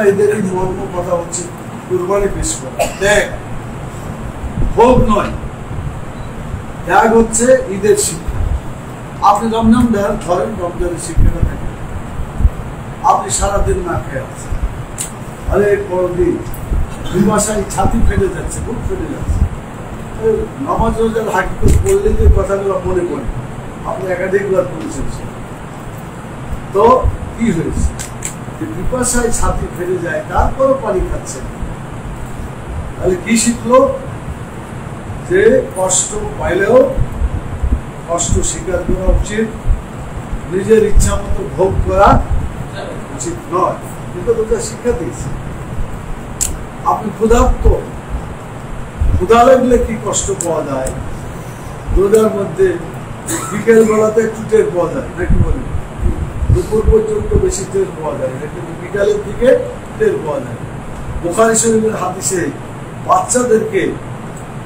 এদের এই মর্ম কথা হচ্ছে কুরবানি পেশ করা ত্যাগ, ভোগ নয়। ত্যাগ হচ্ছে ঈদের শিক্ষা। আপনি রমজান ধরেন, রমজানের শিক্ষাটা থাকে, আপনি সারাদিন না খেয়ে আছেন, আরে পরদিন বিপাশায় ছাতি ফেলে যাচ্ছে, বুক ফেলে যাচ্ছে, নামাজ রোজার হাকিকত বললে যে কথাগুলো মনে পড়ে, আপনি একাধিকবার বলেছেন। তো কি হয়েছে, বিপাশায় ছাতি ফেলে যায়, তারপরও পানি খাচ্ছেন। তাহলে কি শিখলো, যে কষ্ট পাইলেও কষ্ট স্বীকার করা উচিত, নিজের ইচ্ছা মতো ভোগ করা উচিত নয়। কিন্তু ওটা শিক্ষা দিয়েছে। আপনি ক্ষুধার্ত, ক্ষুধা লাগলে কি কষ্ট পাওয়া যায়, রোজার মধ্যে বিকেল বেলাতে একটু টের পাওয়া যায় নাকি বলি, দুপুর পর্যন্ত বেশি টের পাওয়া যায় না, কিন্তু বিকালের দিকে টের পাওয়া যায়। বুখারী শরীফের হাদিসে বাচ্চাদেরকে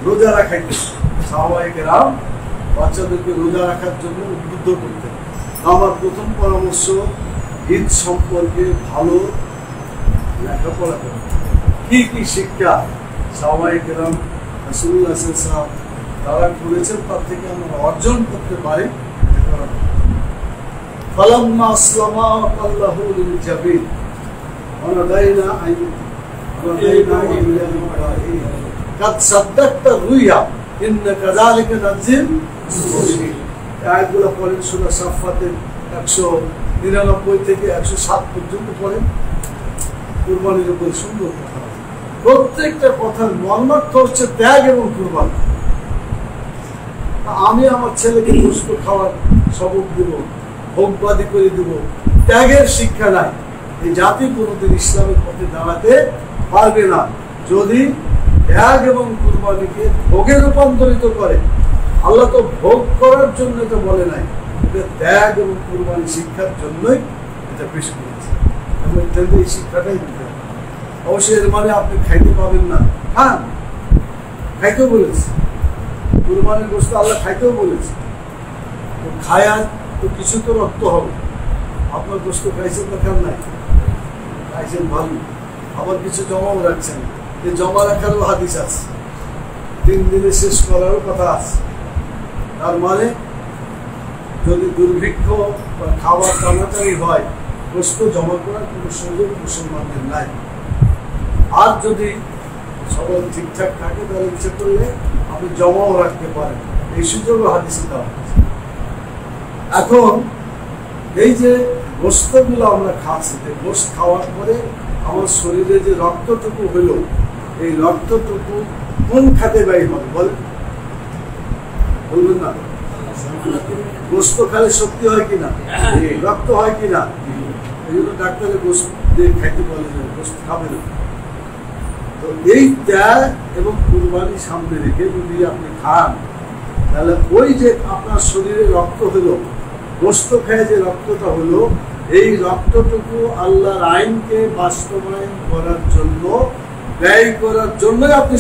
রোজা রাখাইতে, সাহাবায়ে কেরাম বাচ্চাদেরকে রোজা রাখার জন্য উদ্বুদ্ধ করতেন। আমার প্রথম পরামর্শ, ঈদ সম্পর্কে ভালো লেখাপড়া করা। কি কি শিক্ষা সাহাবায়ে কেরাম রাসূলুল্লাহ সাল্লাল্লাহু আলাইহি ওয়াসাল্লাম তারা করেছেন, তার থেকে আমরা অর্জন করতে পারি। ফালাম্মা আসলামা আল্লাহু লিল জাবিন ওয়ানাদাইনা কাদ সাদ্দাকতা রুইয়া ইন্না কাযালিকা নাজিল মুহসিনিন। আয়াতগুলো পড়েন সূরা সাফফাতের 199 থেকে 107 পর্যন্ত পড়েন। কুরবানির উপর সুন্দর কথা, প্রত্যেকটা কথার মর্মার্থ হচ্ছে ত্যাগ এবং কুরবানি। আমি আমার ছেলেকে গোশত খাওয়ার সবক দেব, ভোগবাদী করে দেব, ত্যাগের শিক্ষা নাই। এই জাতি কোনোদিন ইসলামের পথে দাঁড়াতে পারবে না যদি ত্যাগ এবং কুরবানিকে ভোগে রূপান্তরিত করে। আল্লাহ তো ভোগ করার জন্য এটা বলে নাই, ত্যাগ এবং কুরবানি শিক্ষার জন্যই এটা পেশ করেছে। এই শিক্ষাটাই দিতে হবে। অবশ্যই এর মানে আপনি খাইতে পাবেন না, হ্যাঁ খাইতেও বলেছে, কুরবানির গোশত আল্লাহ খাইতেও বলেছে। তো খায়া তো কিছু তো রক্ত হবে। আপনার গোশত খাইছেন না, খান নাই, খাইছেন ভালো, আবার কিছু জমাও রাখছেন, এই জমা রাখারও হাদিস আছে, 3 দিনে শেষ করারও কথা আছে। তার মানে যদি দুর্ভিক্ষ বা খাওয়া টানাটানি হয়, গোশত জমা করার কোনো সুযোগ মুসলমানদের নাই। আর যদি সবাই ঠিকঠাক থাকে তাহলে ইচ্ছে করলে আপনি জমাও রাখতে পারেন, এই সুযোগও হাদিসে দেওয়া হয়েছে। এখন এই যে গোশতগুলো আমরা খাচ্ছি, গোশত খাওয়ার পরে আমার শরীরে যে রক্তটুকু হলো, এই রক্তটুকু কোন খাতে ব্যয় হবে বলবেন না? গোশত খালে শক্তি হয় কিনা, রক্ত হয় কিনা, এই জন্য ডাক্তারের গোশত দিয়ে খাইতে বলে, গোশত খাবে না। তো এই ত্যাগ এবং কুরবানি সামনে রেখে যদি আপনি খান, তাহলে ওই যে আপনার শরীরে রক্ত হলো, গোশত খেয়ে যে রক্তটা হলো, এই রক্তটুকু আল্লাহর আইনকে বাস্তবায়ন করার জন্য, ব্যয় করার জন্যই আপনি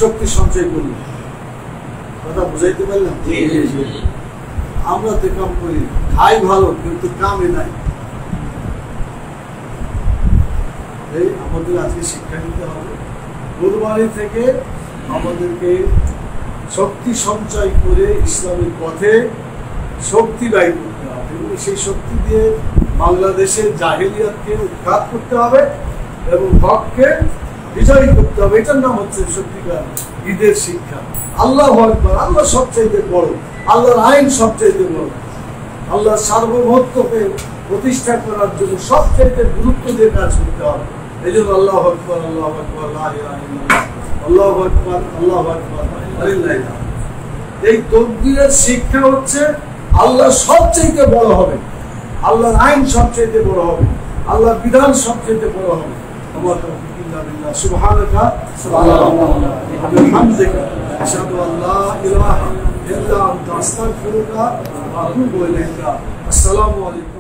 শক্তি সঞ্চয় করলেন। কথা বুঝাইতে পারলাম? আমরা তো কাম করি, খাই ভালো কিন্তু কামে নাই। এই আমাদের আজকে শিক্ষা নিতে হবে, কুরবানি থেকে আমাদেরকে শক্তি সঞ্চয় করে ইসলামের পথে শক্তি ব্যয় করতে হবে, এবং সেই শক্তি দিয়ে বাংলাদেশের জাহেলিয়াতকে উৎখাত করতে হবে এবং হককে বিজয়ী করতে হবে। এটার নাম হচ্ছে সত্যিকার ঈদের শিক্ষা। আল্লাহু আকবার, আল্লাহ সবচাইতে বড়, আল্লাহর আইন সবচাইতে বড়, আল্লাহর সার্বভৌমত্বকে প্রতিষ্ঠা করার জন্য সবচাইতে গুরুত্ব দিয়ে কাজ করতে হবে। এই জন্য আল্লাহু আকবার, আল্লাহু আকবার, লা ইলাহা ইল্লাল্লাহ, আল্লাহু আকবার, আল্লাহু আকবার, আলিল্লাহ। এই তাকবীরের শিক্ষা হচ্ছে আল্লাহ সবচাইতে বড় হবে, আল্লাহর আইন সবচাইতে বড় হবে, আল্লাহর বিধান সবচাইতে বড় হবে। আমার তাওফীক ইল্লা বিল্লাহ। সুবহানাকা আল্লাহুম্মা ওয়া বিহামদিকা আশহাদু আল লা ইলাহা ইল্লা আনতা আস্তাগফিরুকা ওয়া আতুবু ইলাইকা। আসসালামু আলাইকুম।